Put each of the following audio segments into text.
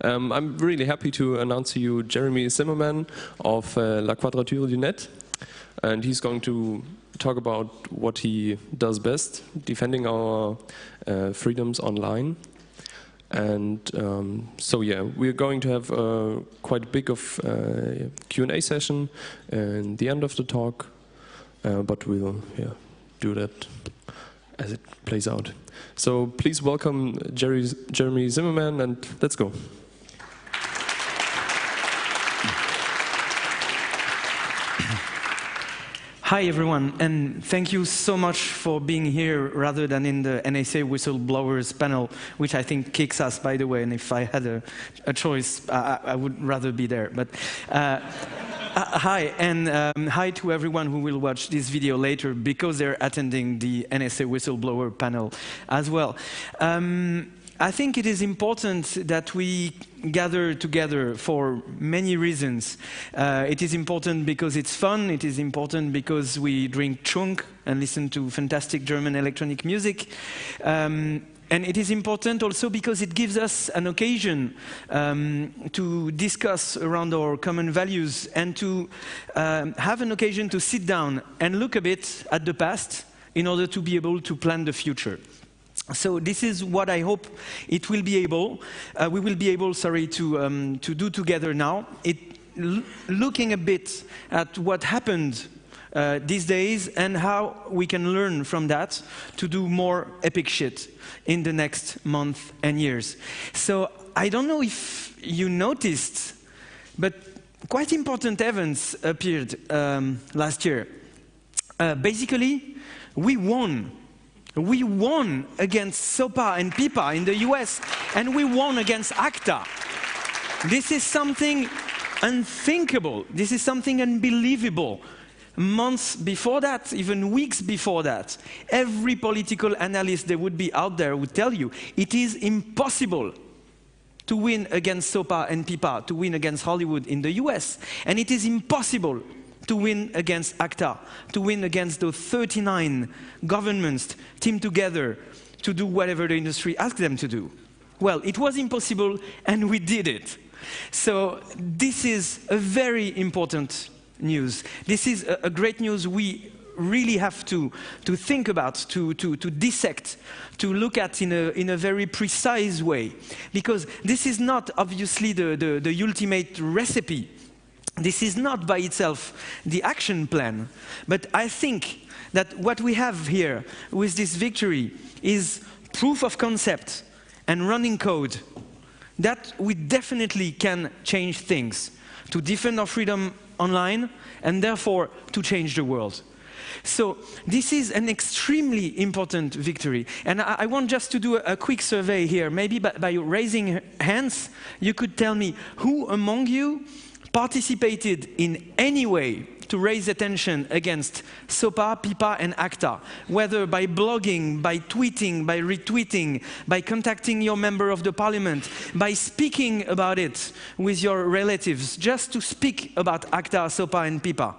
I'm really happy to announce to you Jeremy Zimmerman of La Quadrature du Net, and he's going to talk about what he does best, defending our freedoms online. And so yeah, we're going to have quite big of Q&A session in the end of the talk, but we'll do that as it plays out. So please welcome Jeremy Zimmerman, and let's go. Hi everyone, and thank you so much for being here rather than in the NSA whistleblowers panel, which I think kicks us, by the way, and if I had a choice, I would rather be there. But hi, and hi to everyone who will watch this video later because they're attending the NSA whistleblower panel as well. I think it is important that we gather together for many reasons. It is important because it's fun, it is important because we drink chunk and listen to fantastic German electronic music. And it is important also because it gives us an occasion to discuss around our common values and to have an occasion to sit down and look a bit at the past in order to be able to plan the future. So this is what I hope it will be able, we will be able, to do together now. Looking a bit at what happened these days and how we can learn from that to do more epic shit in the next month and years. So I don't know if you noticed, but quite important events appeared last year. Basically, we won. We won against SOPA and PIPA in the US, and we won against ACTA. This is something unthinkable. This is something unbelievable. Months before that, even weeks before that, every political analyst that would be out there would tell you it is impossible to win against SOPA and PIPA, to win against Hollywood in the US. And it is impossible to win against ACTA, to win against the 39 governments teamed together to do whatever the industry asked them to do. Well, it was impossible, and we did it. So this is a very important news. This is a great news we really have to think about, to dissect, to look at in a very precise way. Because this is not obviously the ultimate recipe. This is not by itself the action plan, but I think that what we have here with this victory is proof of concept and running code that we definitely can change things to defend our freedom online and therefore to change the world. So this is an extremely important victory. And I want just to do a quick survey here. Maybe by raising hands, you could tell me who among you participated in any way to raise attention against SOPA, PIPA, and ACTA, whether by blogging, by tweeting, by retweeting, by contacting your member of the parliament, by speaking about it with your relatives, just to speak about ACTA, SOPA, and PIPA.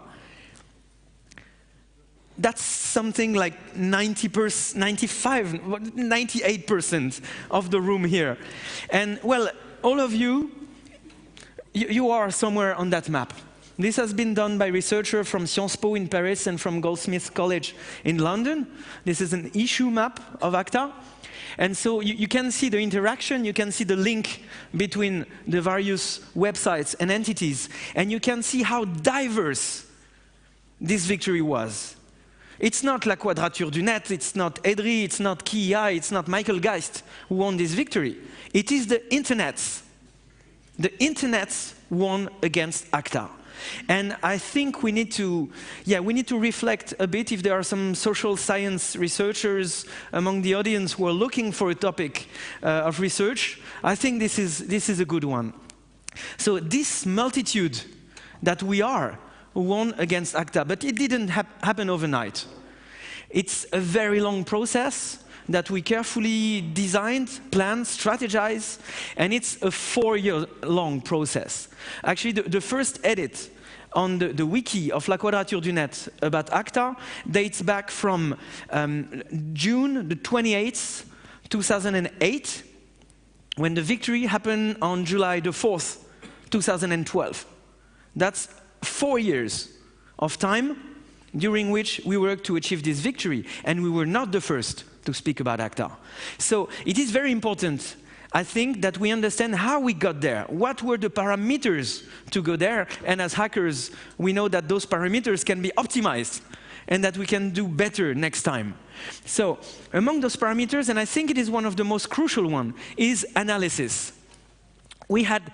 That's something like 90%, 95%, 98% of the room here. And well, all of you are somewhere on that map. This has been done by researchers from Sciences Po in Paris and from Goldsmiths College in London. This is an issue map of ACTA. And so you can see the interaction, you can see the link between the various websites and entities, and you can see how diverse this victory was. It's not La Quadrature du Net, it's not Edry, it's not Kia, it's not Michael Geist who won this victory. It is the internets. The internets won against ACTA. And I think we need to reflect a bit if there are some social science researchers among the audience who are looking for a topic of research. I think this is a good one. So this multitude that we are won against ACTA, but it didn't happen overnight. It's a very long process that we carefully designed, planned, strategized, and it's a 4-year-long process. Actually, the first edit on the wiki of La Quadrature du Net about ACTA dates back from June the 28th, 2008, when the victory happened on July the 4th, 2012. That's 4 years of time during which we worked to achieve this victory, and we were not the first to speak about ACTA. So it is very important, I think, that we understand how we got there, what were the parameters to go there, and as hackers, we know that those parameters can be optimized and that we can do better next time. So among those parameters, and I think it is one of the most crucial ones, is analysis. We had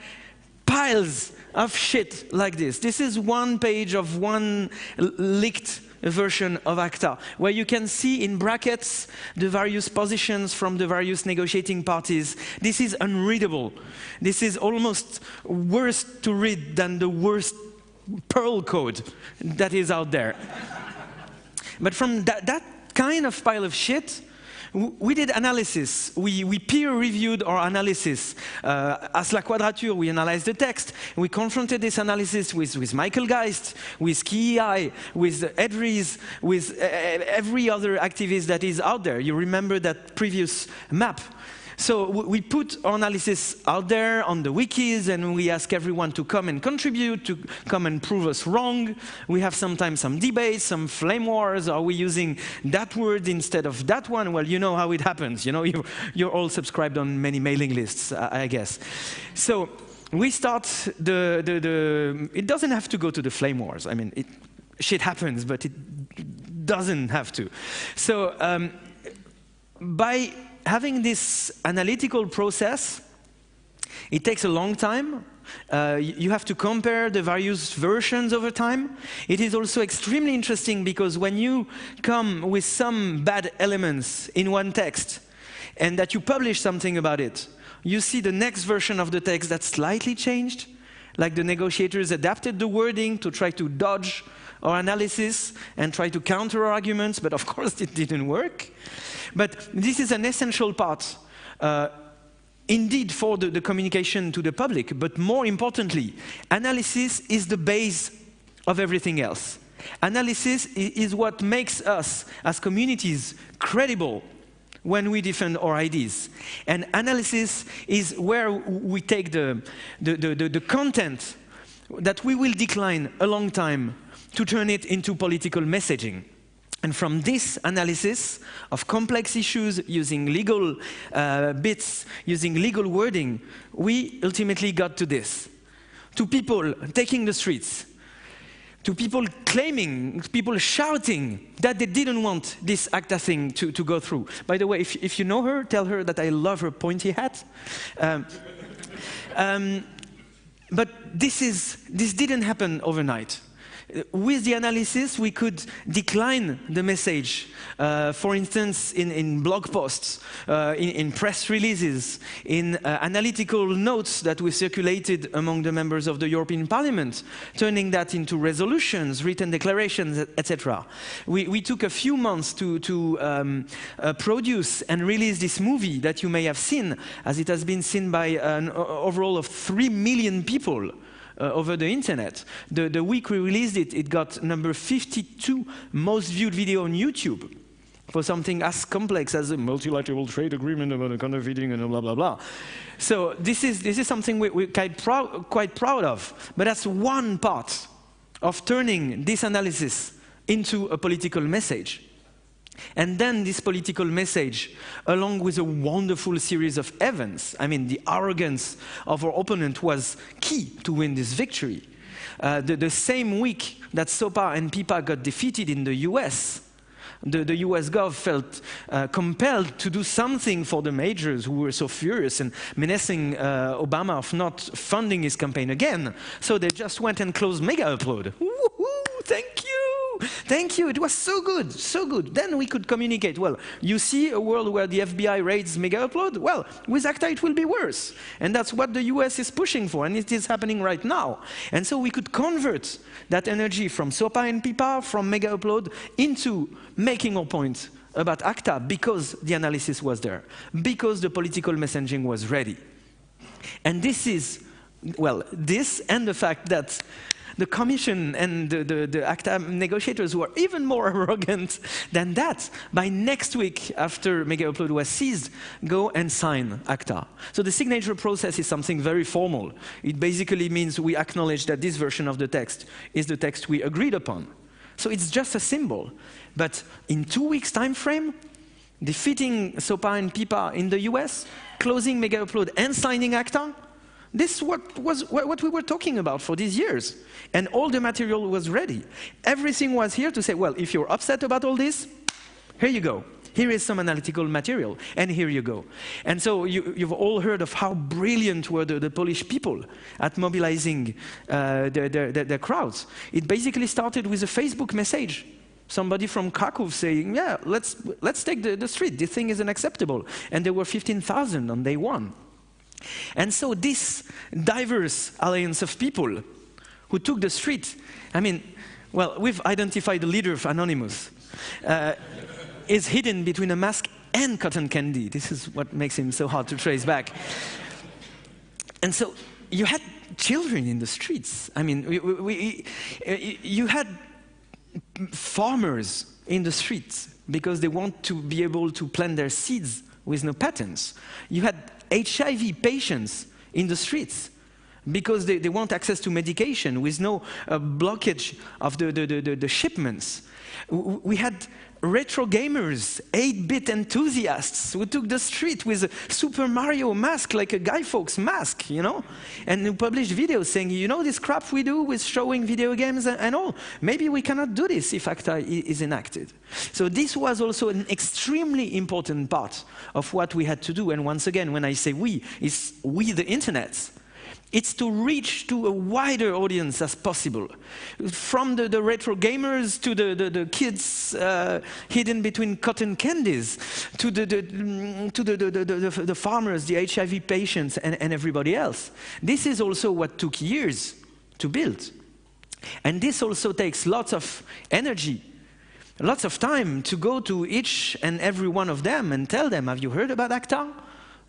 piles of shit like this. This is one page of one leaked version of ACTA, where you can see in brackets the various positions from the various negotiating parties. This is unreadable. This is almost worse to read than the worst Perl code that is out there. But from that kind of pile of shit, we did analysis. We peer-reviewed our analysis. As La Quadrature, we analyzed the text. We confronted this analysis with Michael Geist, with KEI, with Edries, with every other activist that is out there. You remember that previous map. So we put our analysis out there on the wikis, and we ask everyone to come and contribute, to come and prove us wrong. We have sometimes some debates, some flame wars. Are we using that word instead of that one? Well, you know how it happens. You know, you're all subscribed on many mailing lists, I guess. So we start it doesn't have to go to the flame wars. I mean, shit happens, but it doesn't have to. So by having this analytical process, it takes a long time. You have to compare the various versions over time. It is also extremely interesting because when you come with some bad elements in one text and that you publish something about it, you see the next version of the text that's slightly changed, like the negotiators adapted the wording to try to dodge our analysis and try to counter our arguments, but of course it didn't work. But this is an essential part, indeed, for the communication to the public, but more importantly, analysis is the base of everything else. Analysis is what makes us, as communities, credible when we defend our ideas. And analysis is where we take the content that we will decline a long time to turn it into political messaging. And from this analysis of complex issues using legal bits, using legal wording, we ultimately got to this. To people taking the streets, to people claiming, people shouting that they didn't want this ACTA thing to go through. By the way, if you know her, tell her that I love her pointy hat. But this didn't happen overnight. With the analysis, we could decline the message, for instance, in blog posts, in press releases, in analytical notes that we circulated among the members of the European Parliament, turning that into resolutions, written declarations, etc. We took a few months to produce and release this movie that you may have seen, as it has been seen by an overall of 3 million people. Over the internet. The week we released it, it got number 52 most viewed video on YouTube for something as complex as a multilateral trade agreement about counterfeiting and blah, blah, blah. So this is something we're quite proud of. But that's one part of turning this analysis into a political message. And then this political message, along with a wonderful series of events, I mean, the arrogance of our opponent was key to win this victory. The same week that SOPA and PIPA got defeated in the US, the US Gov felt compelled to do something for the majors who were so furious and menacing Obama of not funding his campaign again. So they just went and closed Mega Upload. Woohoo! Thank you! Thank you, it was so good, so good. Then we could communicate, well, you see a world where the FBI raids Mega Upload? Well, with ACTA it will be worse. And that's what the US is pushing for, and it is happening right now. And so we could convert that energy from SOPA and PIPA, from Mega Upload, into making our point about ACTA because the analysis was there, because the political messaging was ready. And this is, well, this and the fact that The Commission and the ACTA negotiators were even more arrogant than that. By next week, after Mega Upload was seized, go and sign ACTA. So the signature process is something very formal. It basically means we acknowledge that this version of the text is the text we agreed upon. So it's just a symbol. But in 2 weeks' time frame, defeating SOPA and PIPA in the US, closing Mega Upload and signing ACTA, this was what we were talking about for these years. And all the material was ready. Everything was here to say, well, if you're upset about all this, here you go. Here is some analytical material, and here you go. And so you've all heard of how brilliant were the Polish people at mobilizing their crowds. It basically started with a Facebook message. Somebody from Krakow saying, yeah, let's take the street. This thing is unacceptable. And there were 15,000 on day one. And so this diverse alliance of people who took the street, I mean, well, we've identified the leader of Anonymous, is hidden between a mask and cotton candy. This is what makes him so hard to trace back. And so you had children in the streets. I mean, you had farmers in the streets because they want to be able to plant their seeds with no patents. You had HIV patients in the streets because they want access to medication with no blockage of the shipments. We had retro gamers, 8-bit enthusiasts who took the street with a Super Mario mask, like a Guy Fawkes mask, you know? And who published videos saying, you know this crap we do with showing video games and all? Maybe we cannot do this if ACTA is enacted. So this was also an extremely important part of what we had to do. And once again, when I say we, it's we the internet. It's to reach to a wider audience as possible. From the retro gamers to the kids hidden between cotton candies, to the farmers, the HIV patients, and everybody else. This is also what took years to build. And this also takes lots of energy, lots of time to go to each and every one of them and tell them, have you heard about ACTA?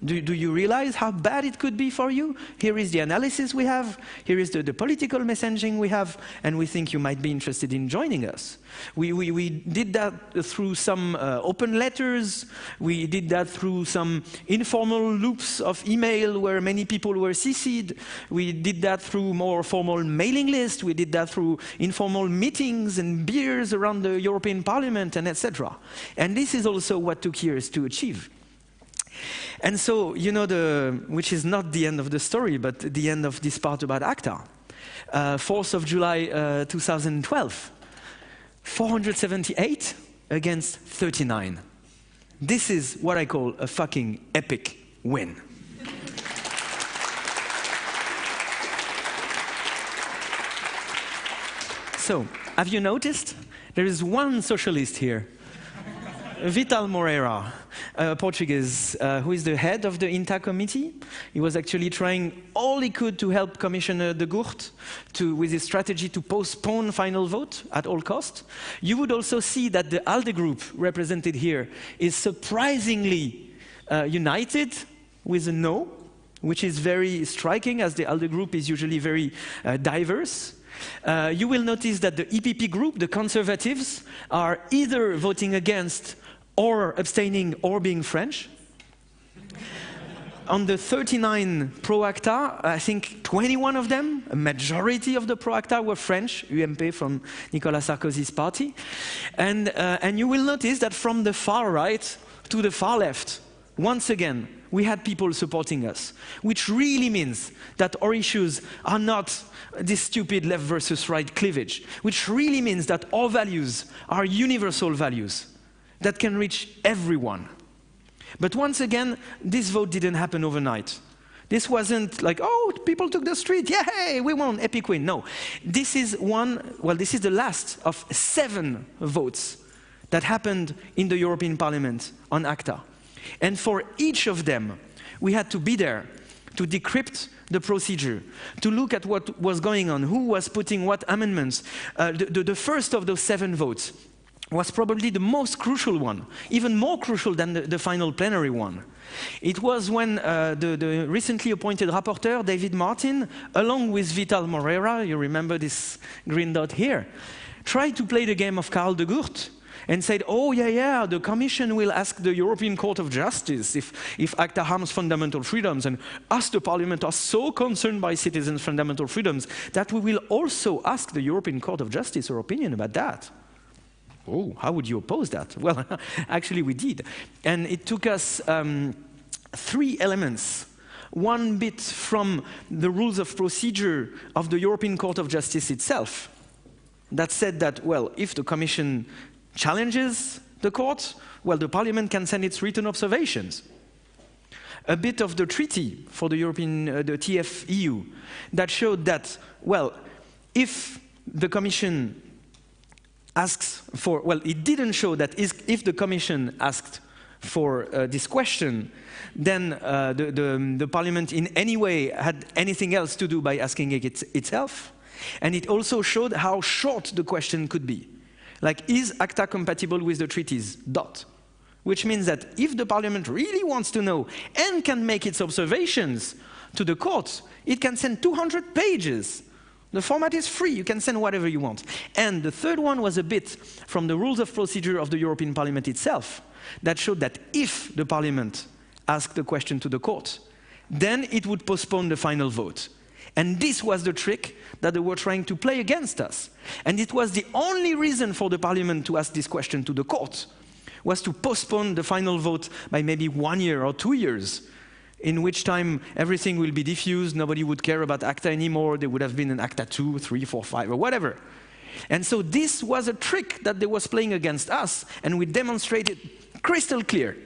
Do you realize how bad it could be for you? Here is the analysis we have, here is the political messaging we have, and we think you might be interested in joining us. We did that through some open letters, we did that through some informal loops of email where many people were CC'd, we did that through more formal mailing lists, we did that through informal meetings and beers around the European Parliament, and etc. And this is also what took years to achieve. And so, you know, which is not the end of the story, but the end of this part about ACTA. 4th of July 2012, 478 against 39. This is what I call a fucking epic win. So, have you noticed? There is one socialist here. Vital Moreira, Portuguese, who is the head of the INTA committee. He was actually trying all he could to help Commissioner de Gucht with his strategy to postpone final vote at all cost. You would also see that the ALDE group represented here is surprisingly united with a no, which is very striking as the ALDE group is usually very diverse. You will notice that the EPP group, the Conservatives, are either voting against or abstaining or being French. On the 39 pro-ACTA, I think 21 of them, a majority of the pro-ACTA were French, UMP from Nicolas Sarkozy's party. And you will notice that from the far right to the far left, once again, we had people supporting us, which really means that our issues are not this stupid left versus right cleavage, which really means that our values are universal values that can reach everyone. But once again, this vote didn't happen overnight. This wasn't like, oh, people took the street, yay, we won, epic win. No, this is this is the last of 7 votes that happened in the European Parliament on ACTA. And for each of them, we had to be there to decrypt the procedure, to look at what was going on, who was putting what amendments. The first of those 7 votes was probably the most crucial one, even more crucial than the final plenary one. It was when the recently appointed rapporteur, David Martin, along with Vital Moreira, you remember this green dot here, tried to play the game of Karl de Gucht and said, oh, yeah, the Commission will ask the European Court of Justice if ACTA harms fundamental freedoms, and us, the Parliament, are so concerned by citizens' fundamental freedoms that we will also ask the European Court of Justice her opinion about that. Oh, how would you oppose that? Well, actually we did. And it took us 3 elements. One bit from the rules of procedure of the European Court of Justice itself that said that, well, if the Commission challenges the court, well, the Parliament can send its written observations. A bit of the treaty for the European, the TFEU, that showed that, well, if the Commission asks for, well, it didn't show that if the Commission asked for this question, then the Parliament in any way had anything else to do by asking it itself. And it also showed how short the question could be. Like, is ACTA compatible with the treaties? Dot. Which means that if the Parliament really wants to know and can make its observations to the court, it can send 200 pages. The format is free, you can send whatever you want. And the third one was a bit from the rules of procedure of the European Parliament itself that showed that if the Parliament asked the question to the court, then it would postpone the final vote. And this was the trick that they were trying to play against us. And it was the only reason for the Parliament to ask this question to the court, was to postpone the final vote by maybe 1 year or 2 years, in which time everything will be diffused, nobody would care about ACTA anymore, there would have been an ACTA 2, 3, 4, 5, or whatever. And so this was a trick that they was playing against us, and we demonstrated crystal clear.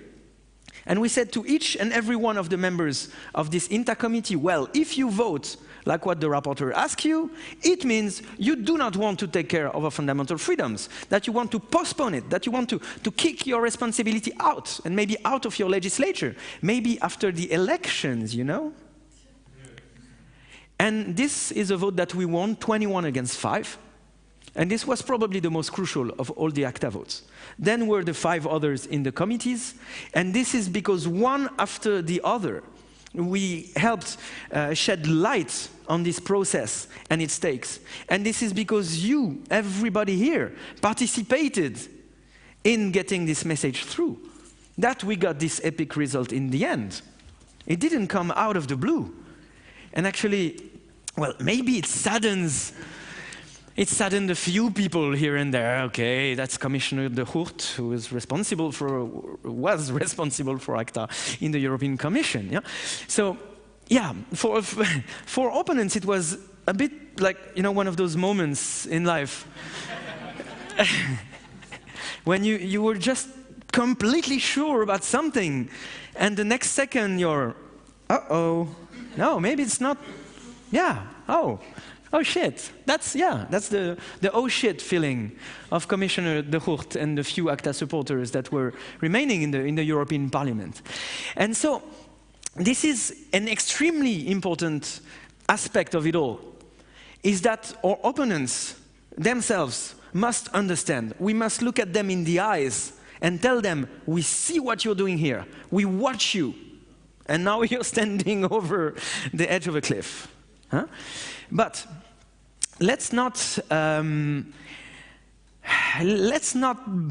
And we said to each and every one of the members of this INTA committee, well, if you vote like what the rapporteur asks you, it means you do not want to take care of our fundamental freedoms, that you want to postpone it, that you want to kick your responsibility out, and maybe out of your legislature, maybe after the elections, you know? And this is a vote that we won, 21 against 5. And this was probably the most crucial of all the ACTA votes. Then were the 5 others in the committees, and this is because one after the other, we helped shed light on this process and its stakes. And this is because you, everybody here, participated in getting this message through, that we got this epic result in the end. It didn't come out of the blue. And actually, well, maybe it saddens a few people here and there. Okay, that's Commissioner de Gucht, who was responsible for ACTA in the European Commission. Yeah? So, yeah, for opponents, it was a bit like, you know, one of those moments in life when you were just completely sure about something, and the next second you're, uh-oh, no, maybe it's not, yeah, oh shit, that's the oh shit feeling of Commissioner de Gucht and the few ACTA supporters that were remaining in the European Parliament. And so this is an extremely important aspect of it all, is that our opponents themselves must understand. We must look at them in the eyes and tell them, we see what you're doing here, we watch you, and now you're standing over the edge of a cliff. Huh? But let's not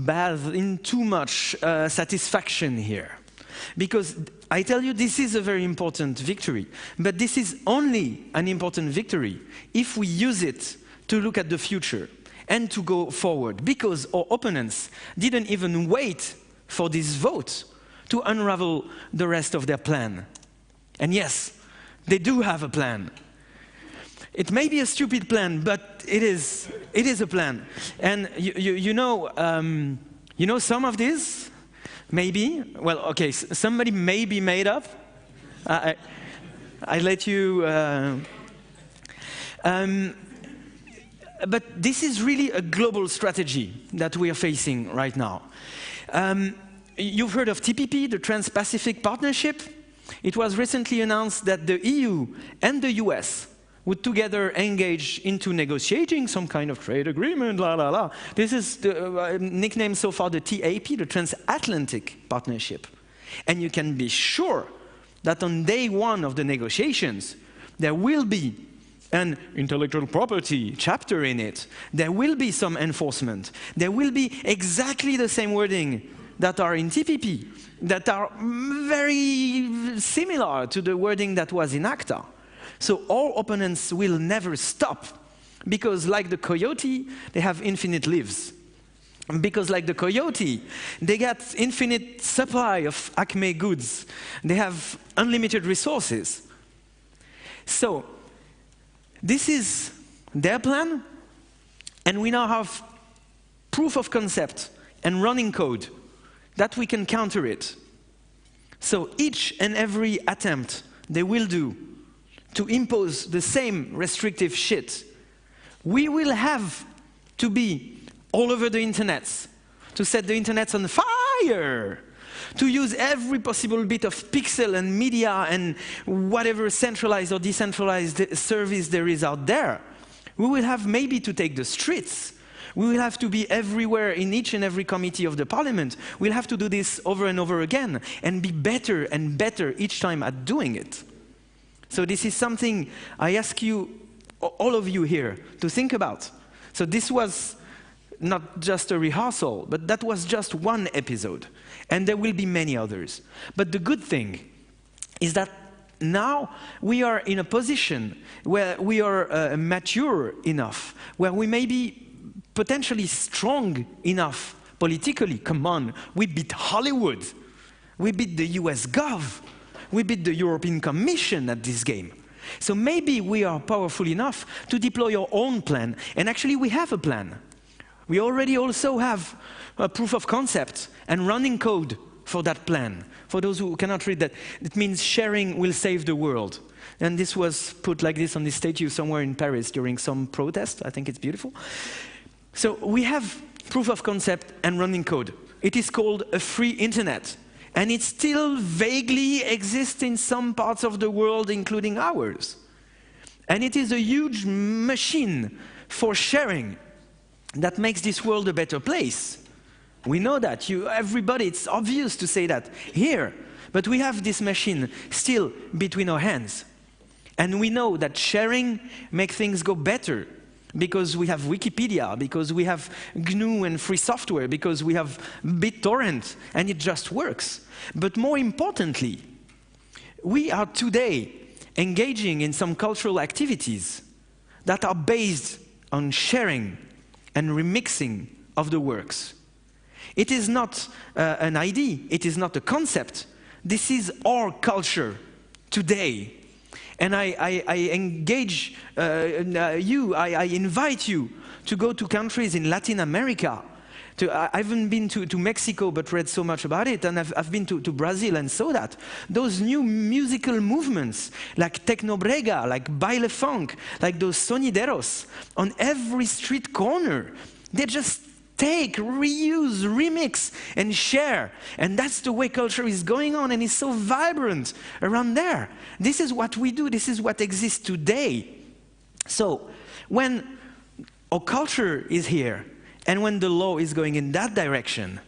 bathe in too much satisfaction here, because I tell you, this is a very important victory, but this is only an important victory if we use it to look at the future and to go forward, because our opponents didn't even wait for this vote to unravel the rest of their plan. And yes, they do have a plan. It may be a stupid plan, but it is a plan. And you know some of this, maybe. Well, okay, somebody may be made up. I let you. But this is really a global strategy that we are facing right now. You've heard of TPP, the Trans-Pacific Partnership. It was recently announced that the EU and the US would together engage into negotiating some kind of trade agreement, la la la. This is the, nicknamed so far the TAP, the Transatlantic Partnership. And you can be sure that on day one of the negotiations, there will be an intellectual property chapter in it. There will be some enforcement. There will be exactly the same wording that are in TPP, that are very similar to the wording that was in ACTA. So all opponents will never stop, because like the coyote, they have infinite lives. Because like the coyote, they get infinite supply of Acme goods. They have unlimited resources. So this is their plan, and we now have proof of concept and running code that we can counter it. So each and every attempt they will do to impose the same restrictive shit, we will have to be all over the internet, to set the internet on fire, to use every possible bit of pixel and media and whatever centralized or decentralized service there is out there. We will have maybe to take the streets. We will have to be everywhere in each and every committee of the parliament. We'll have to do this over and over again and be better and better each time at doing it. So this is something I ask you, all of you here, to think about. So this was not just a rehearsal, but that was just one episode. And there will be many others. But the good thing is that now we are in a position where we are mature enough, where we may be potentially strong enough politically. Come on, we beat Hollywood. We beat the US Gov. We beat the European Commission at this game. So maybe we are powerful enough to deploy our own plan. And actually we have a plan. We already also have a proof of concept and running code for that plan. For those who cannot read that, it means sharing will save the world. And this was put like this on this statue somewhere in Paris during some protest. I think it's beautiful. So we have proof of concept and running code. It is called a free internet. And it still vaguely exists in some parts of the world, including ours. And it is a huge machine for sharing that makes this world a better place. We know that. Everybody, it's obvious to say that here. But we have this machine still between our hands. And we know that sharing makes things go better, because we have Wikipedia, because we have GNU and free software, because we have BitTorrent, and it just works. But more importantly, we are today engaging in some cultural activities that are based on sharing and remixing of the works. It is not an idea, it is not a concept. This is our culture today. And I engage you, I invite you to go to countries in Latin America. I haven't been to Mexico, but read so much about it, and I've been to Brazil and saw that. Those new musical movements, like Tecnobrega, like Baile Funk, like those sonideros, on every street corner, they just take, reuse, remix, and share. And that's the way culture is going on, and it's so vibrant around there. This is what we do. This is what exists today. So when our culture is here, and when the law is going in that direction,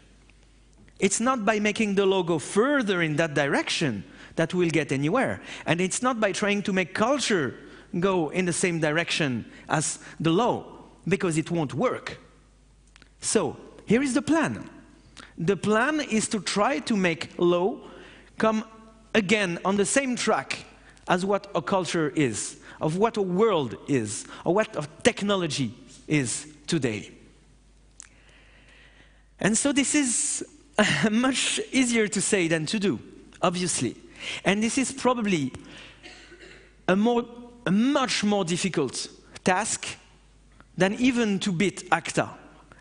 it's not by making the law go further in that direction that we'll get anywhere. And it's not by trying to make culture go in the same direction as the law, because it won't work. So, here is the plan. The plan is to try to make law come again on the same track as what a culture is, of what a world is, or what a technology is today. And so this is much easier to say than to do, obviously. And this is probably a much more difficult task than even to beat ACTA.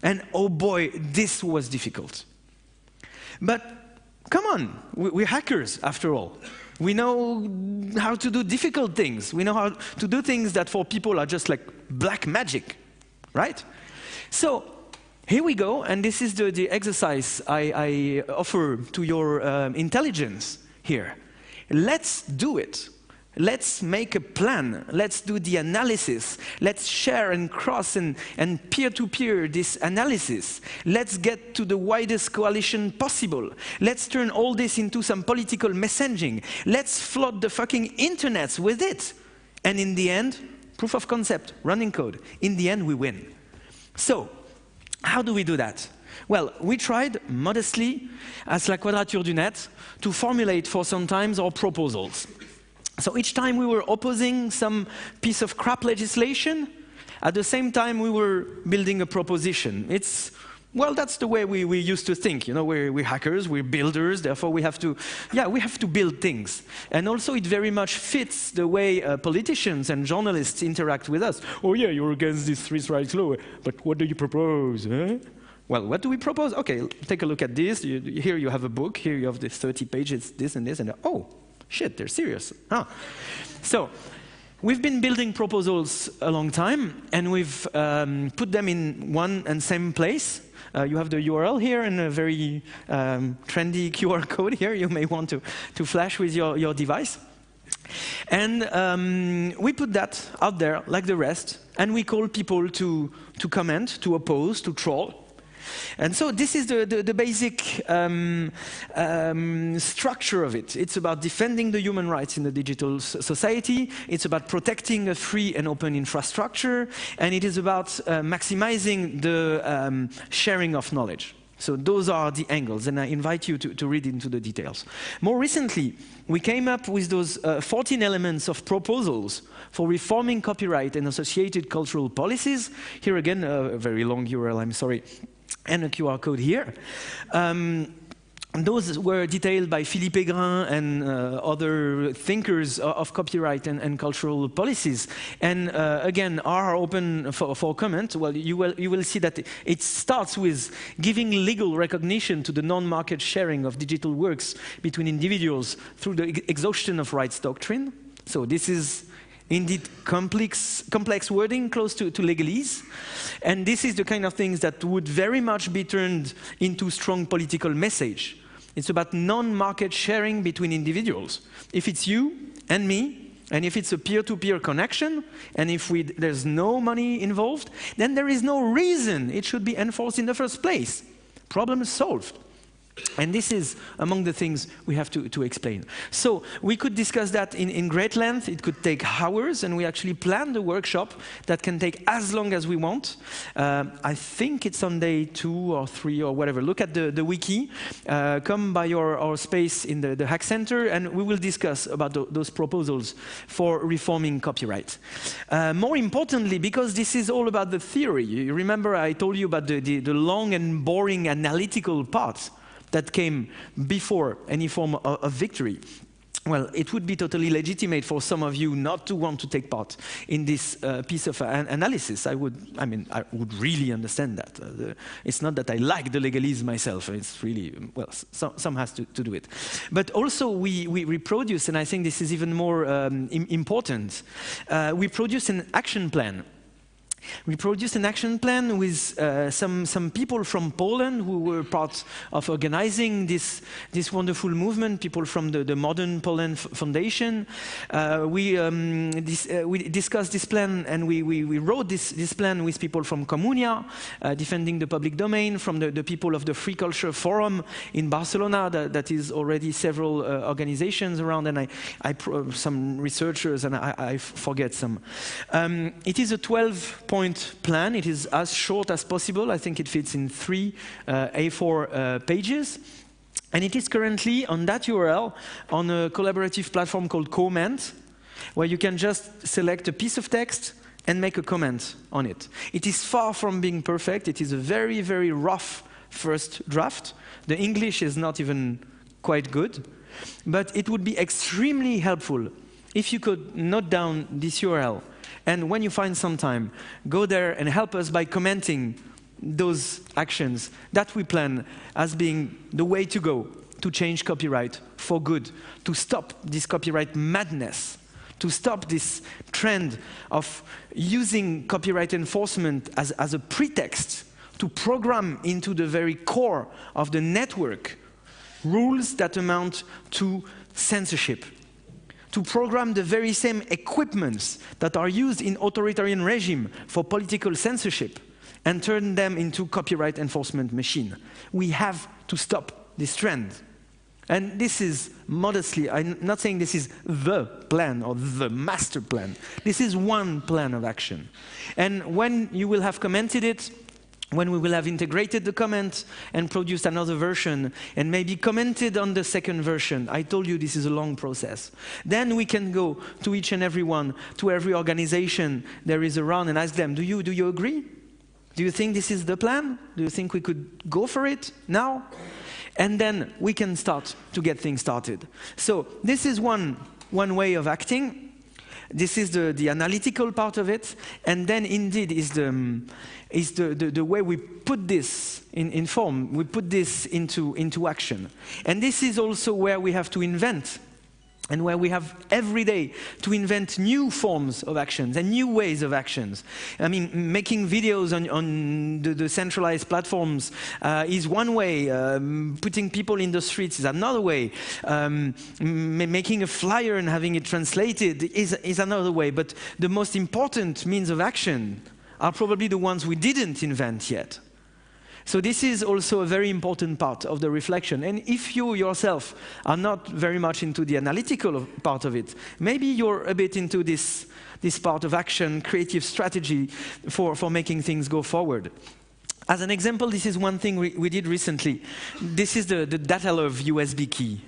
And oh boy, this was difficult. But come on, we're hackers after all. We know how to do difficult things. We know how to do things that for people are just like black magic, right? So here we go, and this is the exercise I offer to your intelligence here. Let's do it. Let's make a plan. Let's do the analysis. Let's share and cross and peer-to-peer this analysis. Let's get to the widest coalition possible. Let's turn all this into some political messaging. Let's flood the fucking internets with it. And in the end, proof of concept, running code. In the end, we win. So, how do we do that? Well, we tried modestly, as La Quadrature du Net, to formulate for some time our proposals. So each time we were opposing some piece of crap legislation, at the same time we were building a proposition. Well, that's the way we used to think. You know, we're hackers, we're builders, therefore we have to build things. And also it very much fits the way politicians and journalists interact with us. Oh yeah, you're against this three strikes law, but what do you propose, huh? Well, what do we propose? Okay, take a look at this. Here you have a book, here you have the 30 pages, this and this, and oh, shit, they're serious. Huh. So, we've been building proposals a long time, and we've put them in one and same place. You have the URL here and a very trendy QR code here you may want to flash with your device. And we put that out there like the rest, and we call people to comment, to oppose, to troll. And so this is the basic structure of it. It's about defending the human rights in the digital society. It's about protecting a free and open infrastructure. And it is about maximizing the sharing of knowledge. So those are the angles, and I invite you to read into the details. More recently, we came up with those 14 elements of proposals for reforming copyright and associated cultural policies. Here again, a very long URL, I'm sorry. And a QR code here. Those were detailed by Philippe Aigrin and other thinkers of copyright and cultural policies. And again, are open for comment. Well, you will see that it starts with giving legal recognition to the non-market sharing of digital works between individuals through the exhaustion of rights doctrine. So this is indeed complex wording close to legalese. And this is the kind of things that would very much be turned into strong political message. It's about non-market sharing between individuals. If it's you and me, and if it's a peer-to-peer connection, and if there's no money involved, then there is no reason it should be enforced in the first place. Problem solved. And this is among the things we have to explain. So we could discuss that in great length. It could take hours, and we actually planned a workshop that can take as long as we want. I think it's on day 2 or 3 or whatever. Look at the wiki. Come by our space in the Hack Center, and we will discuss about those proposals for reforming copyright. More importantly, because this is all about the theory. You remember I told you about the long and boring analytical parts that came before any form of victory. Well, it would be totally legitimate for some of you not to want to take part in this piece of analysis. I would really understand that. It's not that I like the legalese myself. It's really, well, some has to do it. But also we reproduce, and I think this is even more important, we produce an action plan. We produced an action plan with some people from Poland who were part of organizing this wonderful movement, people from the Modern Poland Foundation. We discussed this plan, and we wrote this plan with people from Comunia, defending the public domain, from the people of the Free Culture Forum in Barcelona, that is already several organizations around, and some researchers, and I forget some. It is a 12-point plan. It is as short as possible. I think it fits in 3 A4 pages. And it is currently on that URL on a collaborative platform called Comment, where you can just select a piece of text and make a comment on it. It is far from being perfect. It is a very, very rough first draft. The English is not even quite good. But it would be extremely helpful if you could note down this URL. And when you find some time, go there and help us by commenting those actions that we plan as being the way to go to change copyright for good, to stop this copyright madness, to stop this trend of using copyright enforcement as a pretext to program into the very core of the network rules that amount to censorship, to program the very same equipments that are used in authoritarian regime for political censorship and turn them into copyright enforcement machine. We have to stop this trend. And this is, modestly, I'm not saying this is the plan or the master plan. This is one plan of action. And when you will have commented it, when we will have integrated the comment and produced another version and maybe commented on the second version, I told you this is a long process. Then we can go to each and every one, to every organization there is around and ask them, do you agree? Do you think this is the plan? Do you think we could go for it now? And then we can start to get things started. So this is one way of acting. This is the analytical part of it. And then indeed is the way we put this in form. We put this into action. And this is also where we have to invent. And where we have every day to invent new forms of actions and new ways of actions. I mean, making videos on the centralized platforms is one way. Putting people in the streets is another way. Making a flyer and having it translated is another way. But the most important means of action are probably the ones we didn't invent yet. So this is also a very important part of the reflection. And if you yourself are not very much into the analytical part of it, maybe you're a bit into this part of action, creative strategy for making things go forward. As an example, this is one thing we did recently. This is the data love USB key.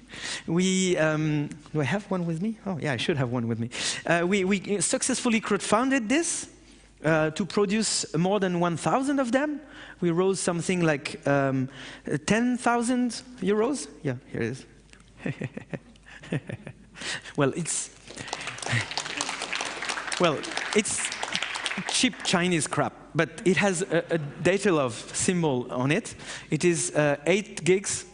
Do I have one with me? Oh, yeah, I should have one with me. We successfully crowdfunded this to produce more than 1,000 of them. We raised something like 10,000 euros. Yeah, here it is. Well, it's cheap Chinese crap, but it has a data love symbol on it. It is 8 gigs,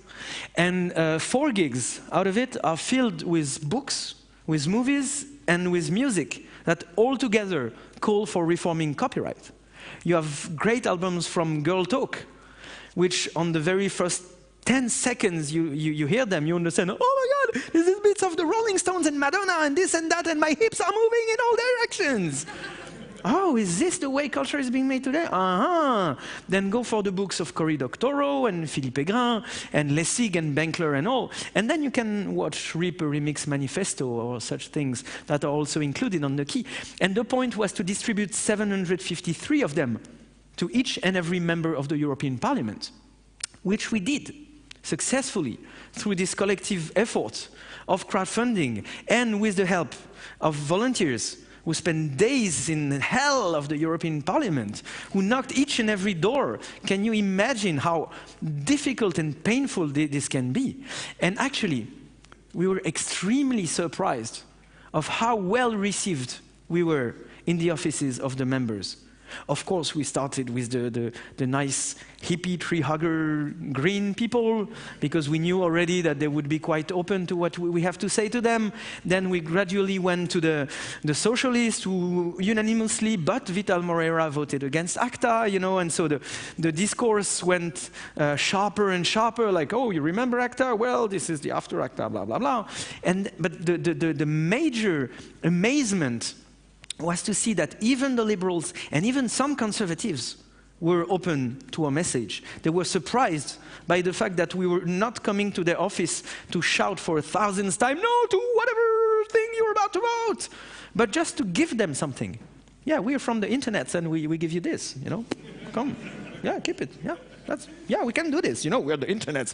and 4 gigs out of it are filled with books, with movies, and with music that all together call for reforming copyright. You have great albums from Girl Talk, which on the very first 10 seconds you hear them, you understand, oh my God, this is bits of the Rolling Stones and Madonna and this and that, and my hips are moving in all directions. Oh, is this the way culture is being made today? Then go for the books of Cory Doctorow and Philippe Aigrin and Lessig and Benkler and all. And then you can watch Rip a Remix Manifesto or such things that are also included on the key. And the point was to distribute 753 of them to each and every member of the European Parliament, which we did successfully through this collective effort of crowdfunding and with the help of volunteers who spent days in hell of the European Parliament, who knocked each and every door. Can you imagine how difficult and painful this can be? And actually, we were extremely surprised of how well received we were in the offices of the members. Of course, we started with the nice hippie tree hugger green people, because we knew already that they would be quite open to what we have to say to them. Then we gradually went to the socialists, who unanimously, but Vital Moreira voted against ACTA, you know, and so the discourse went sharper and sharper, like, oh, you remember ACTA? Well, this is the after ACTA, blah, blah, blah. But the major amazement was to see that even the liberals and even some conservatives were open to our message. They were surprised by the fact that we were not coming to their office to shout for 1,000th time, no to whatever thing you're about to vote, but just to give them something. Yeah, we're from the internet and we give you this, you know, come, yeah, keep it, yeah, we can do this, you know, we're the internet.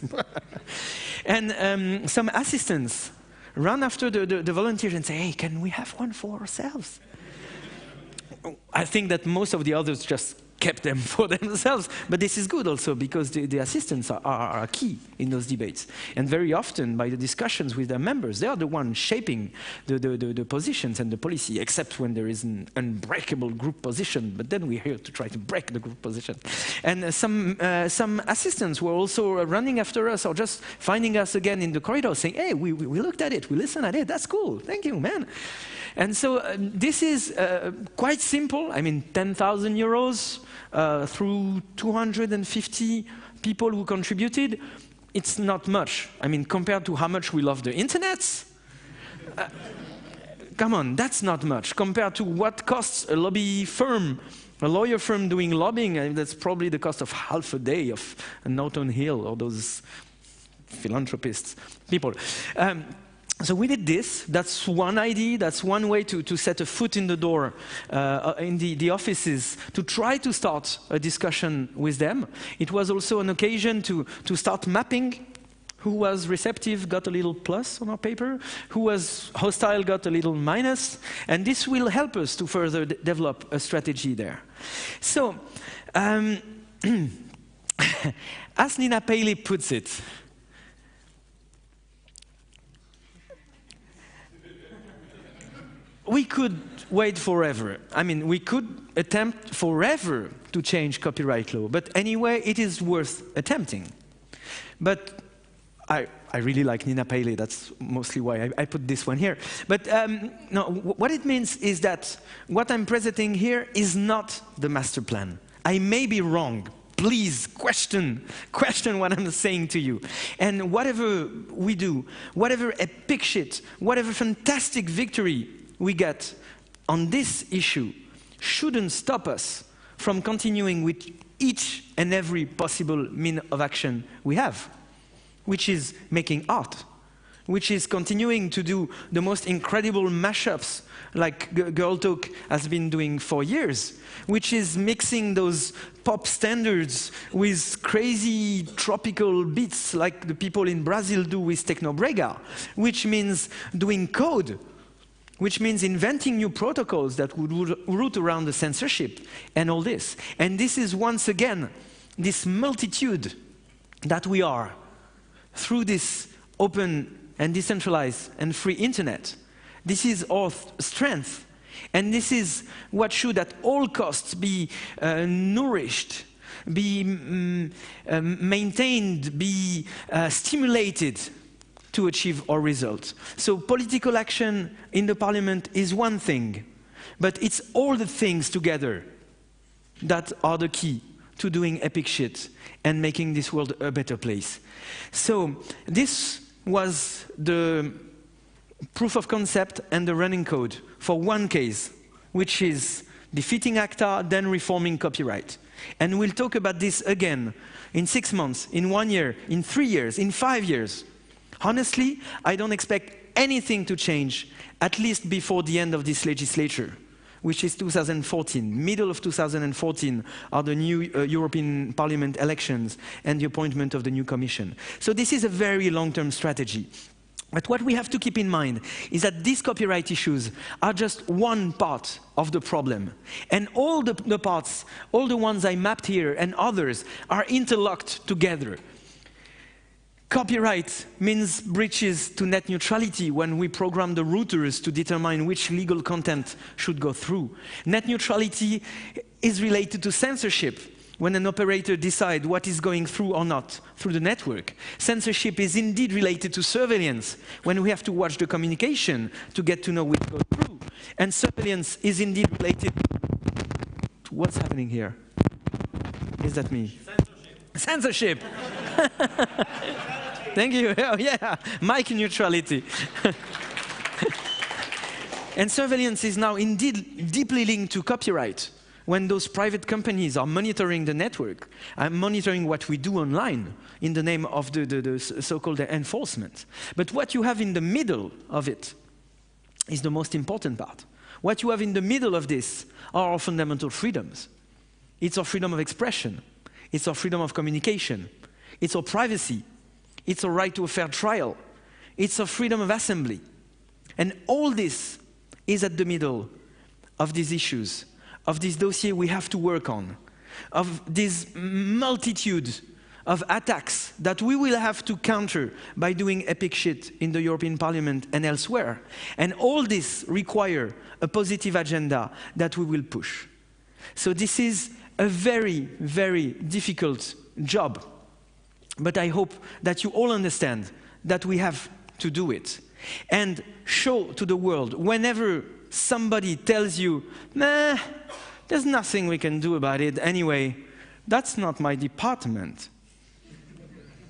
And some assistants run after the volunteers and say, hey, can we have one for ourselves? I think that most of the others just kept them for themselves, but this is good also because the assistants are key in those debates. And very often, by the discussions with their members, they are the ones shaping the positions and the policy, except when there is an unbreakable group position, but then we're here to try to break the group position. And some assistants were also running after us or just finding us again in the corridor saying, hey, we looked at it, we listened at it, that's cool, thank you, man. And so this is quite simple. I mean, 10,000 euros through 250 people who contributed. It's not much. I mean, compared to how much we love the internet, come on, that's not much compared to what costs a lobby firm, a lawyer firm doing lobbying. And that's probably the cost of half a day of Norton Hill or those philanthropists, people. So we did this. That's one idea. That's one way to set a foot in the door in the offices to try to start a discussion with them. It was also an occasion to start mapping. Who was receptive got a little plus on our paper. Who was hostile got a little minus. And this will help us to further develop a strategy there. So, as Nina Paley puts it, we could wait forever. I mean, we could attempt forever to change copyright law. But anyway, it is worth attempting. But I really like Nina Paley. That's mostly why I put this one here. But no, what it means is that what I'm presenting here is not the master plan. I may be wrong. Please question what I'm saying to you. And whatever we do, whatever epic shit, whatever fantastic victory we get on this issue shouldn't stop us from continuing with each and every possible mean of action we have, which is making art, which is continuing to do the most incredible mashups like Girl Talk has been doing for years, which is mixing those pop standards with crazy tropical beats like the people in Brazil do with Tecnobrega, which means doing code, which means inventing new protocols that would root around the censorship and all this. And this is once again this multitude that we are through this open and decentralized and free internet. This is our strength. And this is what should at all costs be nourished, be maintained, be stimulated to achieve our results. So political action in the parliament is one thing, but it's all the things together that are the key to doing epic shit and making this world a better place. So this was the proof of concept and the running code for one case, which is defeating ACTA, then reforming copyright. And we'll talk about this again in 6 months, in 1 year, in 3 years, in 5 years. Honestly, I don't expect anything to change, at least before the end of this legislature, which is 2014. Middle of 2014 are the new European Parliament elections and the appointment of the new Commission. So this is a very long-term strategy. But what we have to keep in mind is that these copyright issues are just one part of the problem. And all the parts, all the ones I mapped here and others, are interlocked together. Copyright means breaches to net neutrality when we program the routers to determine which legal content should go through. Net neutrality is related to censorship when an operator decides what is going through or not through the network. Censorship is indeed related to surveillance when we have to watch the communication to get to know which goes through. And surveillance is indeed related to what's happening here. Is that me? Censorship. Thank you. Oh, yeah, mic neutrality. And surveillance is now indeed deeply linked to copyright. When those private companies are monitoring the network, monitoring what we do online in the name of the so-called enforcement. But what you have in the middle of it is the most important part. What you have in the middle of this are our fundamental freedoms. It's our freedom of expression. It's our freedom of communication. It's our privacy. It's our right to a fair trial. It's our freedom of assembly. And all this is at the middle of these issues, of this dossier we have to work on, of this multitude of attacks that we will have to counter by doing epic shit in the European Parliament and elsewhere. And all this require a positive agenda that we will push. So this is a very, very difficult job. But I hope that you all understand that we have to do it. And show to the world, whenever somebody tells you, nah, there's nothing we can do about it anyway, that's not my department.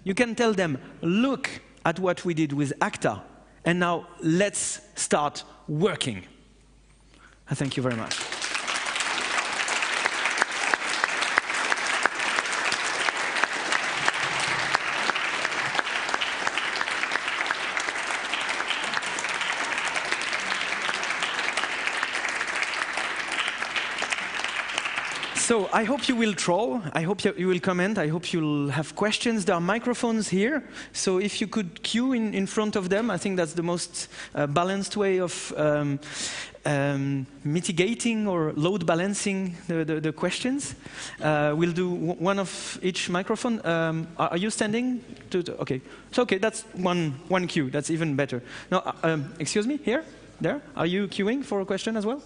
You can tell them, look at what we did with ACTA And now let's start working. Thank you very much. So I hope you will troll, I hope you will comment, I hope you'll have questions. There are microphones here, so if you could queue in front of them, I think that's the most balanced way of mitigating or load balancing the questions. We'll do one of each microphone. Are you standing? Okay, so okay, that's one queue, that's even better. No, excuse me, here, there, are you queuing for a question as well?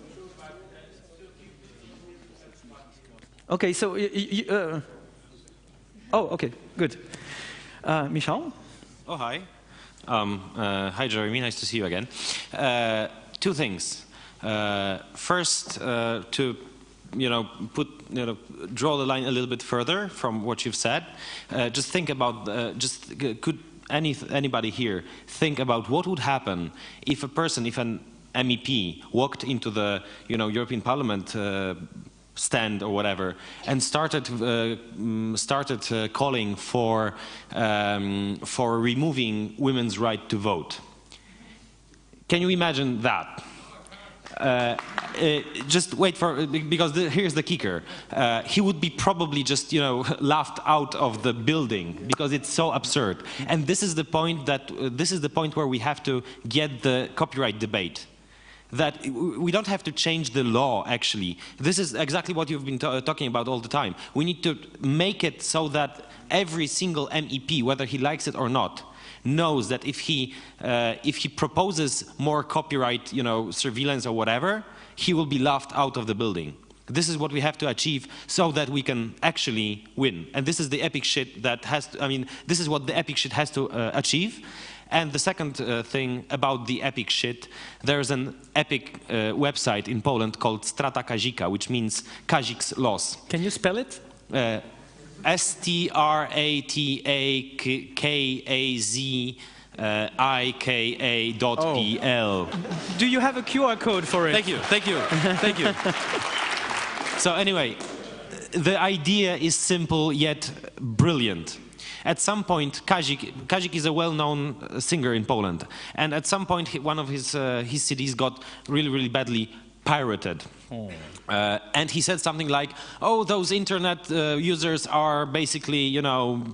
Okay, so oh, okay, good. Michal? Oh, hi. Hi, Jeremy. Nice to see you again. Two things. First, to draw the line a little bit further from what you've said. Just think about could anybody here think about what would happen if an MEP walked into the European Parliament stand or whatever and started calling for removing women's right to vote. Can you imagine that? Just wait for, because here's the kicker. He would be probably just laughed out of the building because it's so absurd. And this is the point where we have to get the copyright debate. That we don't have to change the law, actually. This is exactly what you've been talking about all the time. We need to make it so that every single MEP, whether he likes it or not, knows that if he proposes more copyright, surveillance or whatever, he will be laughed out of the building. This is what we have to achieve so that we can actually win. And this is the epic shit that has to, this is what the epic shit has to achieve. And the second thing about the epic shit, there's an epic website in Poland called Strata Kazika, which means Kazik's loss. Can you spell it? STRATAKAZIKA.pl. Do you have a QR code for it? Thank you, thank you, thank you. So anyway, the idea is simple yet brilliant. At some point, Kazik is a well-known singer in Poland, and at some point, one of his CDs got really, really badly pirated. Oh. And he said something like, "Oh, those internet users are basically,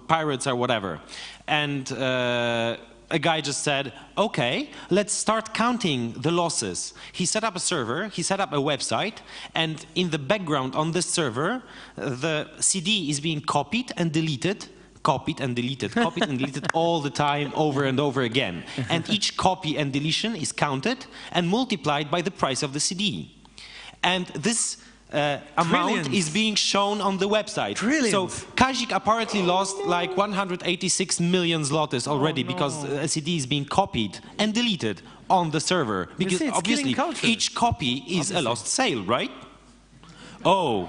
pirates or whatever." And a guy just said, "Okay, let's start counting the losses." He set up a server, he set up a website, and in the background on this server, the CD is being copied and deleted all the time, over and over again. And each copy and deletion is counted and multiplied by the price of the CD. And this amount is being shown on the website. Brilliant. So Kazik apparently lost like 186 million zlotys already because a CD is being copied and deleted on the server. Because obviously each copy is a lost sale, right? Oh.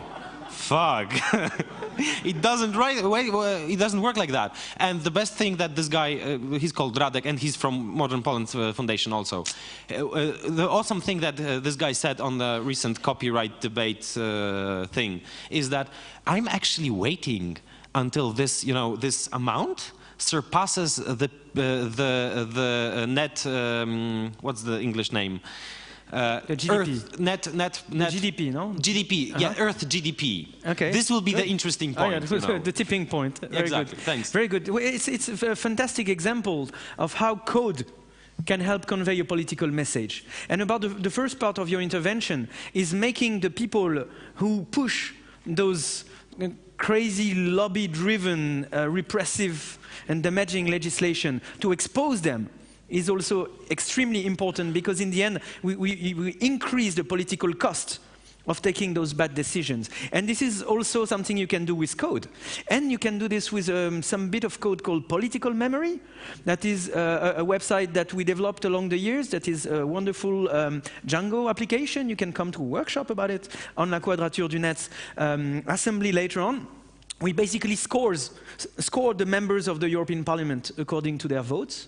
Fuck. It doesn't work like that. And the best thing that this guy, he's called Radek, and he's from Modern Poland Foundation also. The awesome thing that this guy said on the recent copyright debate thing is that I'm actually waiting until this, this amount surpasses the net. What's the English name? The GDP. Earth, net GDP, no? GDP, yeah, Earth GDP. Okay. This will be the interesting point. The tipping point. Very exactly, good. Thanks. Very good. It's a fantastic example of how code can help convey a political message. And about the first part of your intervention is making the people who push those crazy lobby-driven, repressive and damaging legislation, to expose them is also extremely important, because in the end we increase the political cost of taking those bad decisions. And this is also something you can do with code. And you can do this with some bit of code called political memory. That is a website that we developed along the years. That is a wonderful Django application. You can come to a workshop about it on La Quadrature du Net's assembly later on. We basically score the members of the European Parliament according to their votes.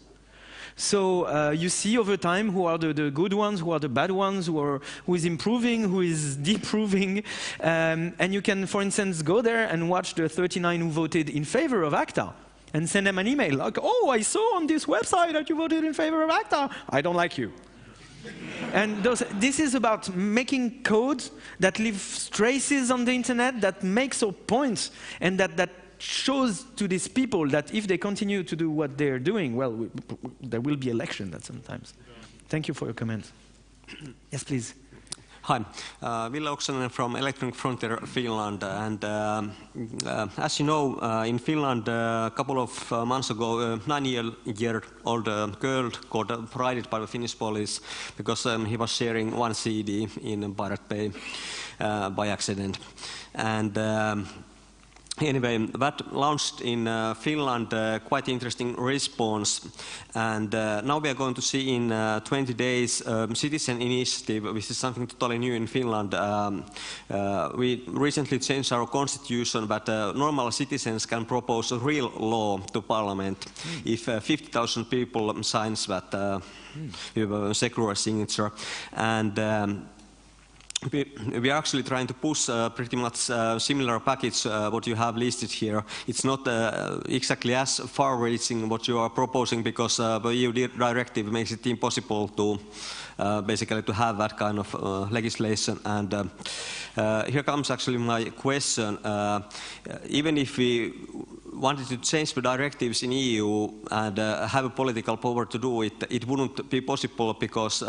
So you see over time who are the good ones, who are the bad ones, who is improving, who is deproving. And you can, for instance, go there and watch the 39 who voted in favor of ACTA and send them an email like, oh, I saw on this website that you voted in favor of ACTA. I don't like you. And this is about making code that leaves traces on the internet, that makes a point, and that shows to these people that if they continue to do what they're doing, well, there will be election at some times. Thank you for your comment. Yes, please. Hi, Ville Oksanen from Electronic Frontier Finland, and as you know, in Finland a couple of months ago, a 9-year-old girl got paraded by the Finnish police because he was sharing one CD in Pirate Bay by accident. And anyway, that launched in Finland quite interesting response, and now we are going to see in 20 days citizen initiative, which is something totally new in Finland. We recently changed our constitution, but normal citizens can propose a real law to parliament if 50,000 people signs that with a secure signature. And we are actually trying to push pretty much similar package what you have listed here. It's not exactly as far-reaching what you are proposing, because the EU directive makes it impossible to basically to have that kind of legislation. And here comes actually my question. Even if we wanted to change the directives in EU and have a political power to do it, it wouldn't be possible, because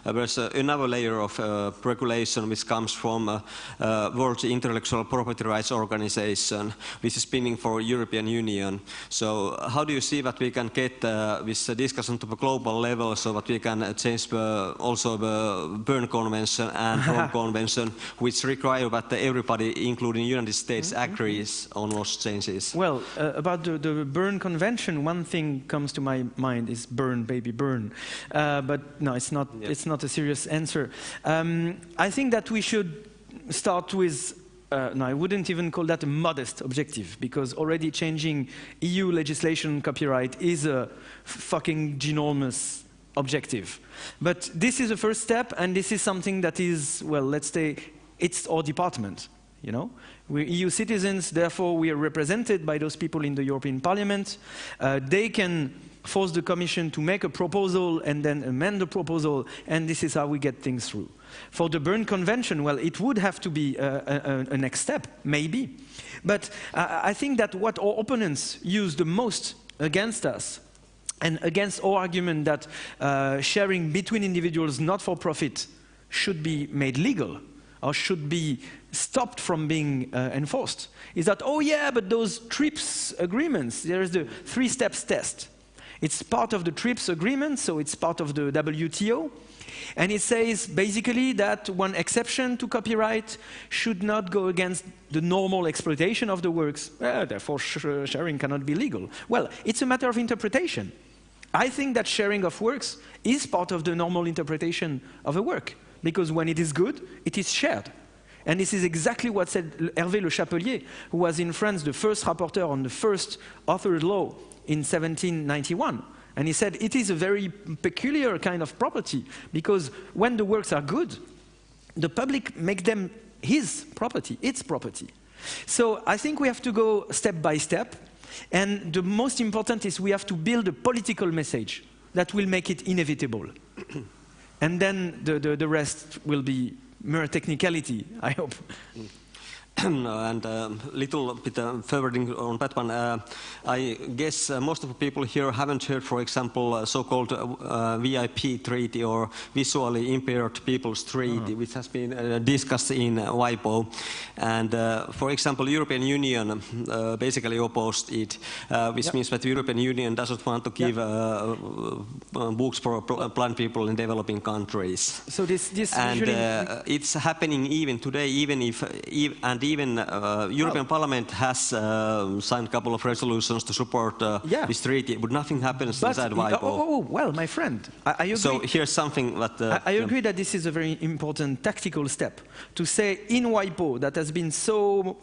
there's another layer of regulation which comes from World Intellectual Property Rights Organization, which is spinning for European Union. So how do you see that we can get this discussion to the global level, so that we can change also the Berne Convention and Rome Convention, which require that everybody, including the United States, agrees on those changes? Well, about the Berne Convention, one thing comes to my mind is burn, baby, burn. But no, it's not. It's not a serious answer. I think that we should start with. No, I wouldn't even call that a modest objective, because already changing EU legislation on copyright is a fucking ginormous objective. But this is a first step, and this is something that is, well, let's say, it's our department. You know, we're EU citizens, therefore we are represented by those people in the European Parliament. They can force the Commission to make a proposal and then amend the proposal, and this is how we get things through. For the Berne Convention, well, it would have to be a next step, maybe. But I think that what our opponents use the most against us, and against our argument that sharing between individuals not for profit should be made legal, or should be stopped from being enforced, is that, oh yeah, but those TRIPS agreements, there's the 3-steps test. It's part of the TRIPS agreement, so it's part of the WTO, and it says basically that one exception to copyright should not go against the normal exploitation of the works, therefore sharing cannot be legal. Well, it's a matter of interpretation. I think that sharing of works is part of the normal interpretation of a work, because when it is good, it is shared. And this is exactly what said Hervé Le Chapelier, who was in France the first rapporteur on the first authored law in 1791. And he said it is a very peculiar kind of property, because when the works are good, the public make them his property, its property. So I think we have to go step by step. And the most important is we have to build a political message that will make it inevitable. And then the rest will be mere technicality, I hope. And a little bit further on that one, I guess most of the people here haven't heard, for example, so-called VIP treaty or visually impaired people's treaty, which has been discussed in WIPO. And for example, European Union basically opposed it, which means that the European Union doesn't want to give books for blind people in developing countries. So this and usually it's happening even today, even even European Parliament has signed a couple of resolutions to support this treaty, but nothing happens inside WIPO. Well, my friend, I agree. So here's something that... I agree that this is a very important tactical step. To say in WIPO, that has been so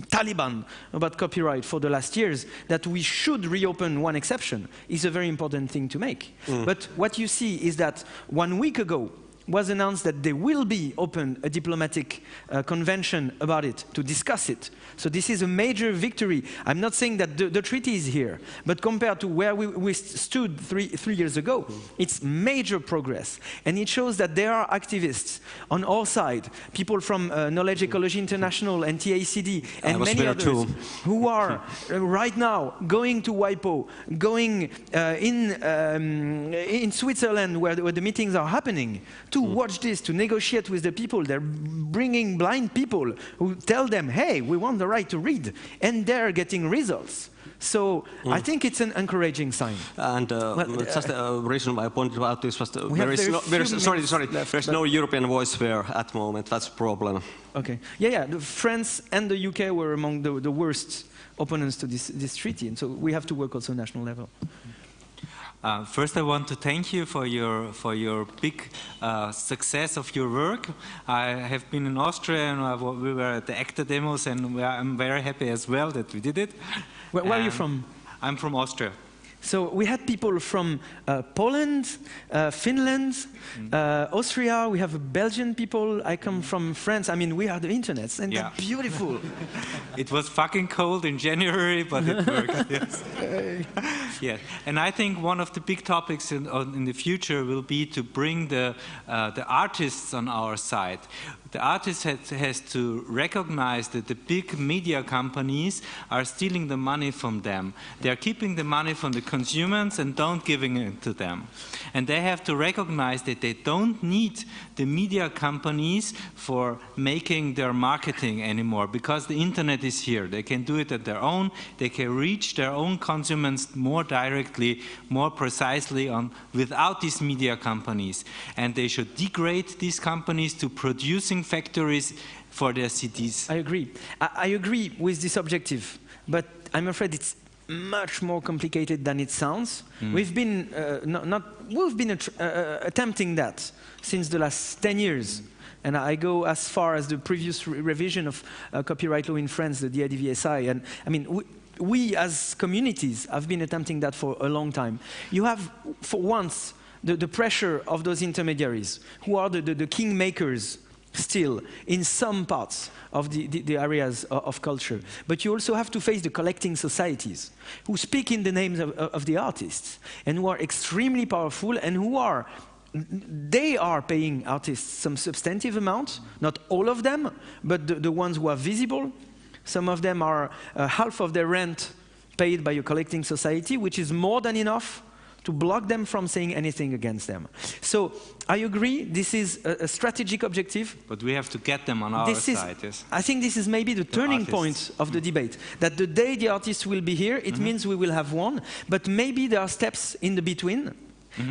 Taliban about copyright for the last years, that we should reopen one exception, is a very important thing to make. But what you see is that 1 week ago, was announced that there will be open a diplomatic convention about it, to discuss it. So this is a major victory. I'm not saying that the treaty is here, but compared to where we stood three years ago, it's major progress. And it shows that there are activists on our side, people from Knowledge Ecology International and TACD, and many others, who are right now going to WIPO, going in Switzerland where the meetings are happening, to watch this, to negotiate with the people. They're bringing blind people who tell them, hey, we want the right to read, and they're getting results. So I think it's an encouraging sign. And just a reason why I pointed out this was there's no European voice there at the moment. That's a problem. Okay. Yeah. France and the UK were among the worst opponents to this treaty, and so we have to work also national level. First, I want to thank you for your big success of your work. I have been in Austria, and we were at the ACTA demos, and I'm very happy as well that we did it. Where are you from? I'm from Austria. So we had people from Poland, Finland, Austria. We have Belgian people. I come from France. I mean, we are the internets, and they're beautiful. It was fucking cold in January, but it worked. Yes. Yeah. And I think one of the big topics in the future will be to bring the artists on our side. The artist has to recognize that the big media companies are stealing the money from them. They are keeping the money from the consumers and don't giving it to them. And they have to recognize that they don't need the media companies for making their marketing anymore, because the internet is here. They can do it at their own. They can reach their own consumers more directly, more precisely without these media companies. And they should degrade these companies to producing factories for their cities. I agree. I agree with this objective, but I'm afraid it's much more complicated than it sounds. We've been attempting that since the last 10 years. And I go as far as the previous revision of copyright law in France, the DIDVSI. And I mean, we as communities have been attempting that for a long time. You have, for once, the pressure of those intermediaries, who are the kingmakers still in some parts of the areas of culture. But you also have to face the collecting societies, who speak in the names of the artists, and who are extremely powerful, and they are paying artists some substantive amount, not all of them, but the ones who are visible. Some of them are half of their rent paid by a collecting society, which is more than enough to block them from saying anything against them. So I agree, this is a strategic objective. But we have to get them on our side, yes. I think this is maybe the turning point of the debate, that the day the artists will be here, it means we will have won, but maybe there are steps in the between,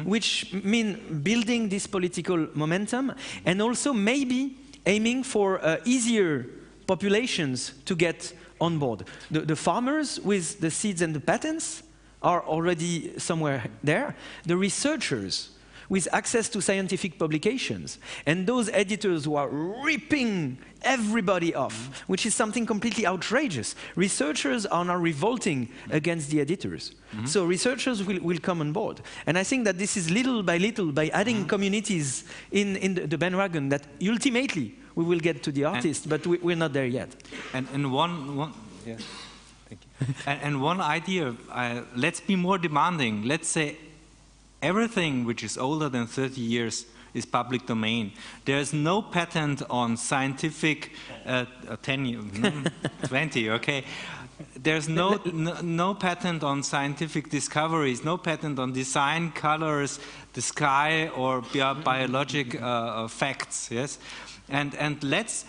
which mean building this political momentum, and also maybe aiming for easier populations to get on board. The farmers with the seeds and the patents are already somewhere there. The researchers with access to scientific publications, and those editors who are ripping everybody off, which is something completely outrageous. Researchers are now revolting against the editors. So researchers will come on board. And I think that this is little, by adding communities in the bandwagon, that ultimately we will get to the artists, but we're not there yet. And one yeah. And one idea, let's be more demanding. Let's say everything which is older than 30 years is public domain. There's no patent on scientific, 10 years, 20, okay. There's no patent on scientific discoveries, no patent on design, colors, the sky, or biologic facts, yes. And let's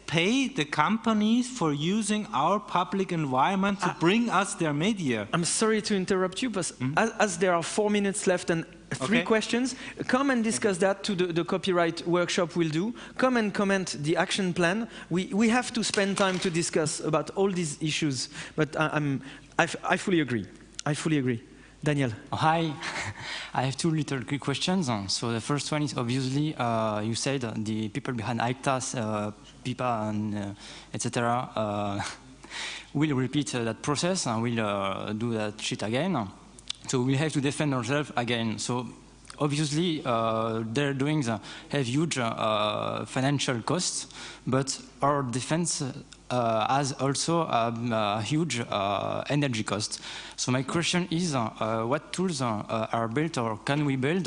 pay the companies for using our public environment to bring us their media. I'm sorry to interrupt you, but as there are 4 minutes left and 3 questions, come and discuss that to the copyright workshop we'll do. Come and comment the action plan. We have to spend time to discuss about all these issues, but I fully agree. I fully agree. Daniel. Hi, I have 2 little quick questions. So the first one is obviously, you said the people behind ICTAS, PIPA, and etc. will repeat that process and will do that shit again. So we have to defend ourselves again. So obviously, their doings have huge financial costs, but our defense has also a huge energy cost. So my question is, what tools are built or can we build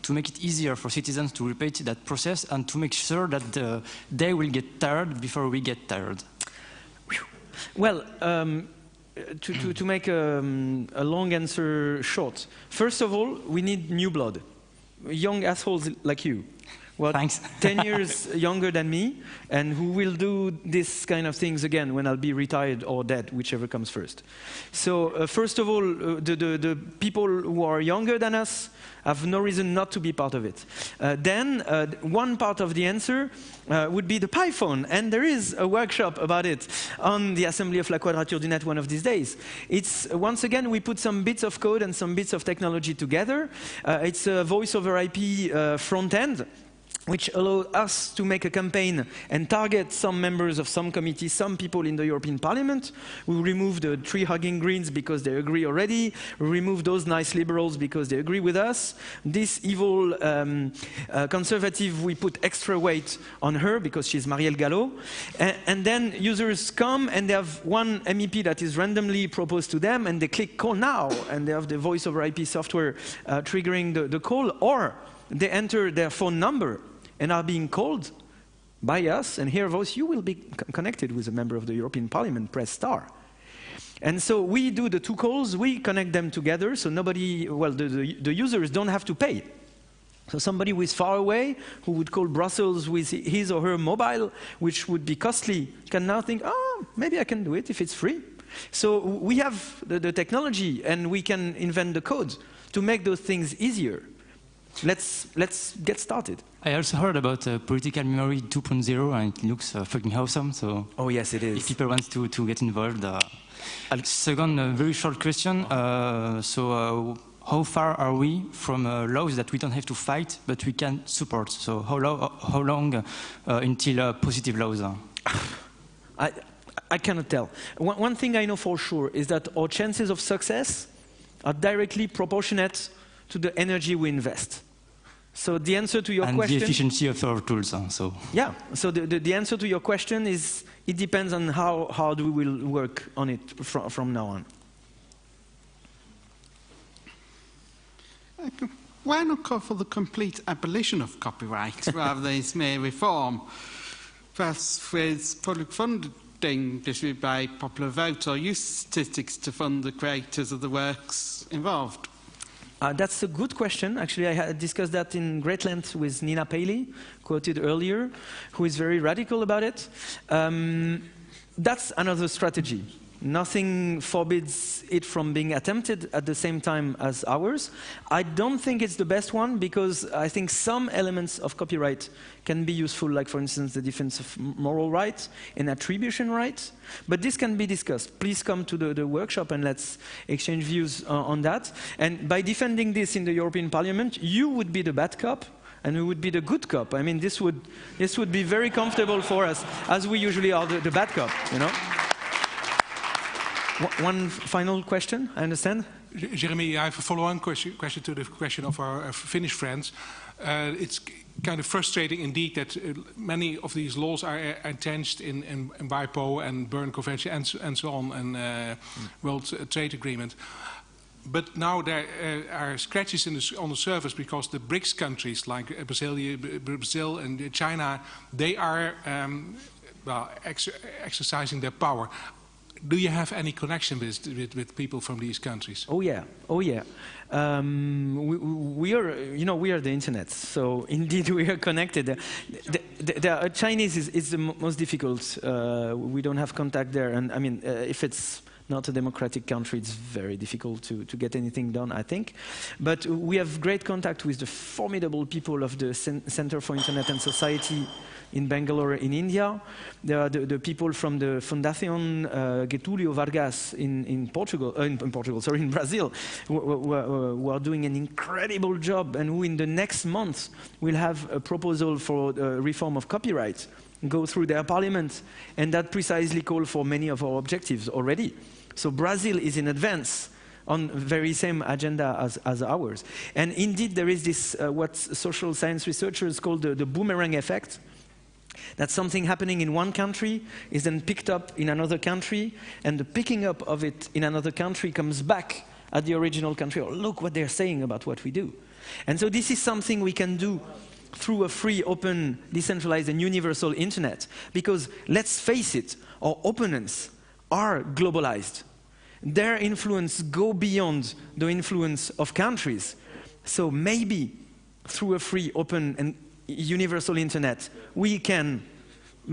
to make it easier for citizens to repeat that process and to make sure that they will get tired before we get tired? Well, to make a long answer short, first of all, we need new blood, young assholes like you. Thanks. 10 years younger than me, and who will do this kind of things again when I'll be retired or dead, whichever comes first. So first of all, the people who are younger than us have no reason not to be part of it. Then one part of the answer would be the Python, and there is a workshop about it on the assembly of La Quadrature du Net one of these days. It's, once again, we put some bits of code and some bits of technology together. It's a voice over IP front end, which allows us to make a campaign and target some members of some committees, some people in the European Parliament. We remove the tree-hugging Greens because they agree already. We remove those nice liberals because they agree with us. This evil conservative, we put extra weight on her because she's Marielle Gallo. And then users come and they have one MEP that is randomly proposed to them, and they click call now, and they have the voice over IP software triggering the call, or they enter their phone number and are being called by us, and hear voice, you will be connected with a member of the European Parliament, press star. And so we do the 2 calls, we connect them together, so nobody, well, the users don't have to pay. So somebody who is far away, who would call Brussels with his or her mobile, which would be costly, can now think, oh, maybe I can do it if it's free. So we have the technology, and we can invent the code to make those things easier. Let's get started. I also heard about political memory 2.0, and it looks fucking awesome. So oh yes, it is. If people want to get involved. Second, very short question. How far are we from laws that we don't have to fight, but we can support? So how long until positive laws? I cannot tell. One thing I know for sure is that our chances of success are directly proportionate to the energy we invest. So the answer to your question... And the efficiency of our tools. So. Yeah, so the answer to your question is, it depends on how hard we will work on it from now on. Why not call for the complete abolition of copyright rather than its mere reform? Perhaps with public funding distributed by popular vote, or use statistics to fund the creators of the works involved? That's a good question. Actually, I had discussed that in great length with Nina Paley, quoted earlier, who is very radical about it. That's another strategy. Nothing forbids it from being attempted at the same time as ours. I don't think it's the best one, because I think some elements of copyright can be useful, like, for instance, the defense of moral rights and attribution rights. But this can be discussed. Please come to the workshop and let's exchange views on that. And by defending this in the European Parliament, you would be the bad cop, and we would be the good cop. I mean, this would be very comfortable for us, as we usually are the bad cop, you know? One final question, I understand. Jeremy, I have a follow-on question to the question of our Finnish friends. It's kind of frustrating indeed that many of these laws are entrenched in WIPO and Berne Convention and so on, and World Trade Agreement. But now there are scratches on the surface, because the BRICS countries like Brazil and China, they are exercising their power. do you have any connection with people from these countries? Oh yeah, oh yeah. We are, you know, we are the internet, so indeed we are connected. Chinese is the most difficult. We don't have contact there, and I mean, if it's not a democratic country, it's very difficult to get anything done, I think. But we have great contact with the formidable people of the Center for Internet and Society in Bangalore, in India. There are the people from the Fundación Getúlio Vargas in Brazil, who are doing an incredible job, and who in the next month will have a proposal for reform of copyright go through their parliament, and that precisely call for many of our objectives already. So Brazil is in advance on the very same agenda as ours. And indeed there is this, what social science researchers call the boomerang effect. That's something happening in one country is then picked up in another country, and the picking up of it in another country comes back at the original country. Oh, look what they're saying about what we do. And so this is something we can do through a free, open, decentralized and universal internet. Because let's face it, our opponents are globalized. Their influence go beyond the influence of countries. So maybe through a free, open and universal internet, we can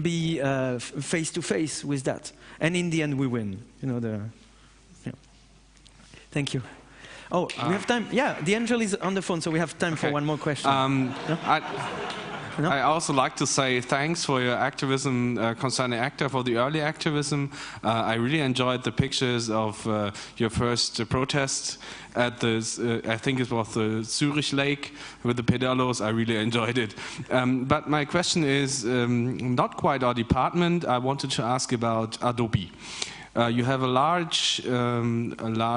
be face to face with that. And in the end we win. You know, Thank you. Oh, we have time. Yeah, the angel is on the phone, so we have time for one more question. I also like to say thanks for your activism concerning ACTA, for the early activism. I really enjoyed the pictures of your first protest at the, I think it was the Zurich Lake with the pedalos. I really enjoyed it. But my question is not quite our department. I wanted to ask about Adobe. You have a large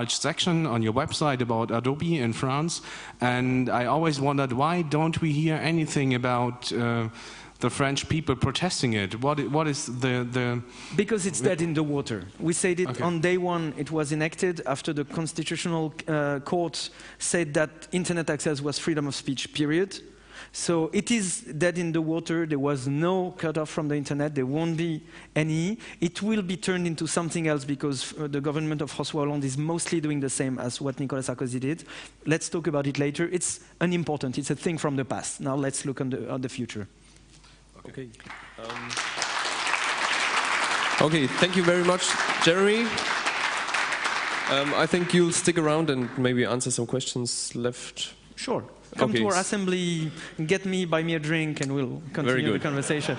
section on your website about Adobe in France, and I always wondered, why don't we hear anything about the French people protesting it? What is the... Because it's dead in the water. We said it on day one. It was enacted after the Constitutional Court said that internet access was freedom of speech, period. So it is dead in the water. There was no cutoff from the internet. There won't be any. It will be turned into something else because the government of François Hollande is mostly doing the same as what Nicolas Sarkozy did. Let's talk about it later. It's unimportant. It's a thing from the past. Now let's look on the future. Okay. Okay, thank you very much, Jeremy. I think you'll stick around and maybe answer some questions left. Sure. Come to our assembly, get me, buy me a drink, and we'll continue the conversation.